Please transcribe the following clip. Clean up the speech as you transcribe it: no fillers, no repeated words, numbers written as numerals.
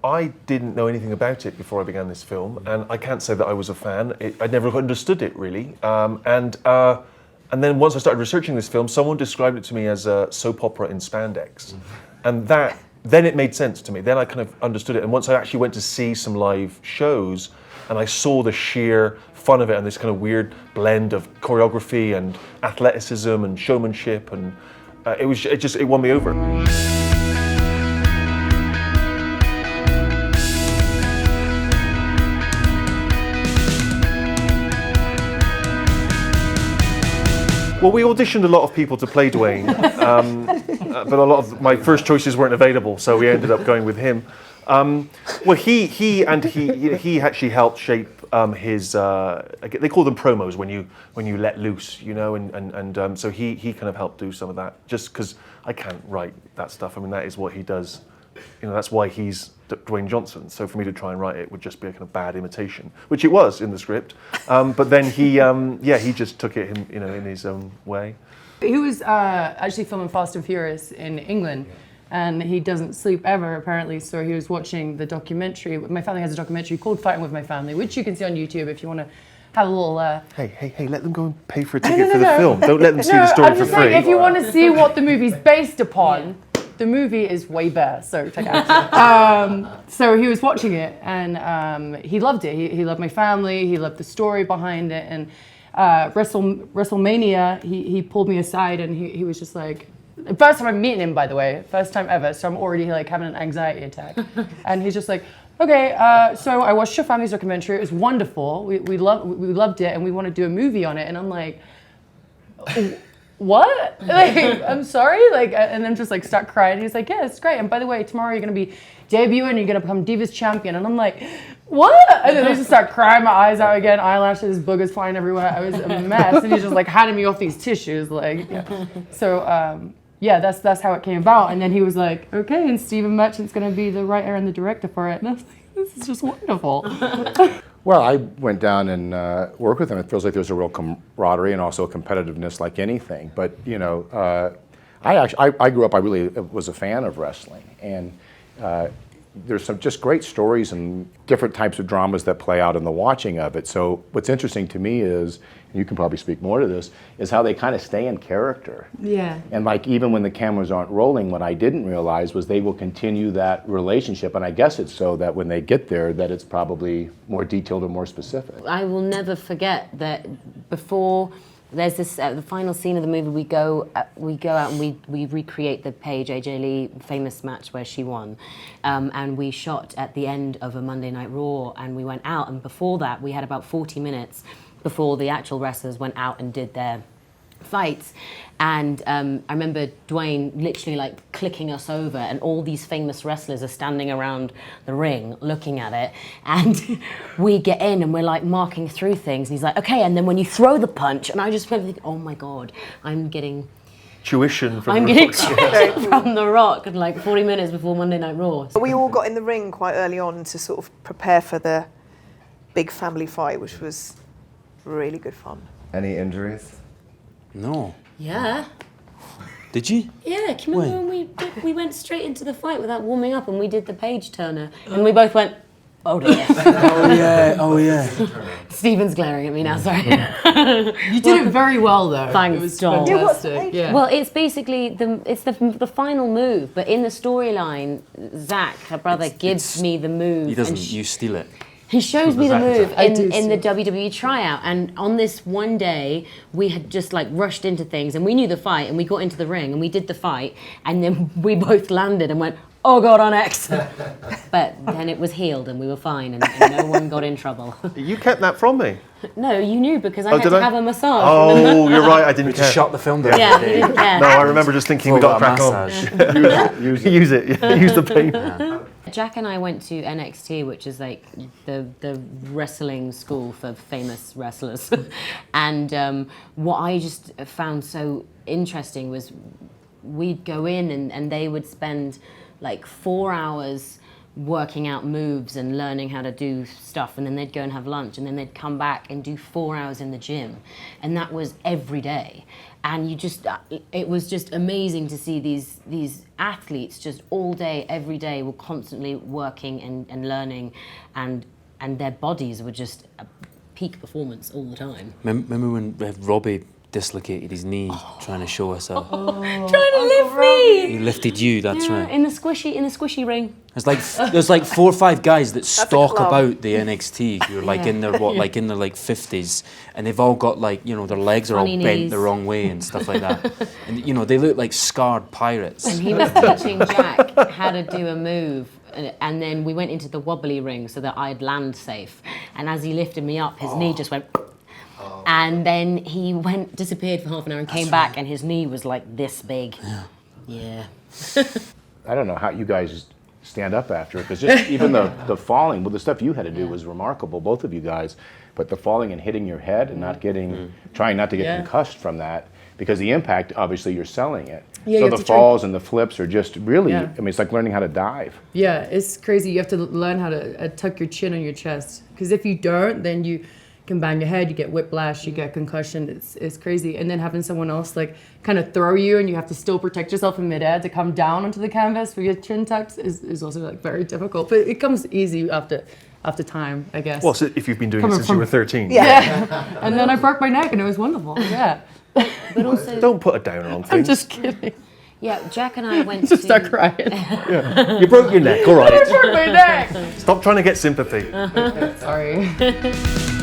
I didn't know anything about it before I began this film, and I can't say that I was a fan. I never understood it really, and then once I started researching this film, someone described it to me as a soap opera in spandex, and then it made sense to me. Then I kind of understood it, and once I actually went to see some live shows, and I saw the sheer fun of it and this kind of weird blend of choreography and athleticism and showmanship, and it won me over. Well, we auditioned a lot of people to play Dwayne, but a lot of my first choices weren't available, so we ended up going with him. Well, he actually helped shape his. They call them promos when you let loose, you know, and so he kind of helped do some of that. Just because I can't write that stuff. I mean, that is what he does. You know, that's why he's Dwayne Johnson. So for me to try and write it would just be a kind of bad imitation, which it was in the script. But then he just took it, in his own way. He was actually filming Fast and Furious in England, and he doesn't sleep ever apparently. So he was watching the documentary. My family has a documentary called Fighting with My Family, which you can see on YouTube if you want to have a little. Hey! Let them go and pay for a ticket for the film. Don't let them see the story I'm for just free. saying, if you want to see what the movie's based upon. The movie is way better, so check it out. So he was watching it, and he loved it. He loved my family. He loved the story behind it. And WrestleMania, he pulled me aside, and he was just like, first time I'm meeting him, by the way, first time ever. So I'm already like having an anxiety attack, and he's just like, okay. So I watched your family's documentary. It was wonderful. We loved it, and we want to do a movie on it. And I'm like. What? Like, I'm sorry? Like, and then just like start crying. He's like, yeah, it's great. And by the way, tomorrow you're gonna be debuting and you're gonna become Divas Champion. And I'm like, what? And then I just start crying my eyes out again, eyelashes, boogers flying everywhere. I was a mess. And he's just like handing me off these tissues. Like, yeah. So, that's how it came about. And then he was like, okay, and Stephen Merchant's gonna be the writer and the director for it. And I was like, this is just wonderful. Well, I went down and worked with him. It feels like there's a real camaraderie and also a competitiveness like anything. But, you know, I grew up, I really was a fan of wrestling. And there's some just great stories and different types of dramas that play out in the watching of it. So what's interesting to me is, and you can probably speak more to this, is how they kind of stay in character. Yeah. And like even when the cameras aren't rolling, what I didn't realize was they will continue that relationship. And I guess it's so that when they get there, that it's probably more detailed or more specific. I will never forget that before there's this the final scene of the movie. We go out and we recreate the Paige AJ Lee famous match where she won, and we shot at the end of a Monday Night Raw, and we went out. And before that, we had about 40 minutes before the actual wrestlers went out and did their fights. And I remember Dwayne literally like clicking us over, and all these famous wrestlers are standing around the ring looking at it, and we get in and we're like marking through things, and he's like, okay, and then when you throw the punch, and I just remember thinking, oh my God, I'm getting tuition from I'm the getting Rock. tuition from The Rock, like 40 minutes before Monday Night Raw. We all got in the ring quite early on to sort of prepare for the big family fight, which was really good fun. Any injuries? No. Yeah. Did you? Yeah, can you remember when we went straight into the fight without warming up, and we did the Paige Turner, and we both went, oh dear. Oh yeah. Stephen's glaring at me now, sorry. You did it very well though. Thanks, It was John. fantastic. Yeah. Well, it's basically the final move, but in the storyline, Zach, her brother, gives me the move. He doesn't. You steal it. He shows me the move in the see. WWE tryout, and on this one day, we had just like rushed into things, and we knew the fight, and we got into the ring, and we did the fight, and then we both landed and went, oh God, on X. But then it was healed, and we were fine, and no one got in trouble. You kept that from me. No, you knew because I had to have a massage. Oh, you're right, I didn't To care. shut the film down. Yeah, he didn't care. No, I remember just thinking we got to crack on. massage. Use it, yeah, use the pain. Jack and I went to NXT, which is like the wrestling school for famous wrestlers. And what I just found so interesting was we'd go in and they would spend like 4 hours working out moves and learning how to do stuff, and then they'd go and have lunch, and then they'd come back and do 4 hours in the gym, and that was every day. and you just it was just amazing to see these athletes just all day, every day, were constantly working and learning, and their bodies were just a peak performance all the time. Remember when Robbie dislocated his knee trying to show us up? Trying to lift me. He lifted you, that's Yeah, right. in the squishy ring. There's like 4 or 5 guys that stalk club. about the NXT who are like in their like in their like 50s, and they've all got like, you know, their legs are all Funny bent knees. the wrong way and stuff like that. And you know, they look like scarred pirates. And he was teaching Jack how to do a move. And then we went into the wobbly ring so that I'd land safe. And as he lifted me up, his knee just went. And then he disappeared for half an hour and came back, and his knee was like this big. Yeah. I don't know how you guys stand up after it, because just even the falling, well, the stuff you had to do was remarkable, both of you guys. But the falling and hitting your head and not getting, trying not to get concussed from that, because the impact, obviously, you're selling it. Yeah, so you the have to try- falls and the flips are just really, Yeah. I mean, it's like learning how to dive. Yeah, it's crazy. You have to learn how to tuck your chin on your chest, because if you don't, then you can bang your head, you get whiplash, you get concussion. It's crazy. And then having someone else like kind of throw you, and you have to still protect yourself in midair to come down onto the canvas with your chin tucked is also like very difficult. But it comes easy after time, I guess. Well, so if you've been doing Coming it since from- you were 13. Yeah. And then I broke my neck, and it was wonderful. Yeah. But also, Don't put a downer on I'm things. just kidding. yeah, Jack and I went Just start to... crying. You broke your neck, all I right. broke my neck. Stop trying to get sympathy. Sorry.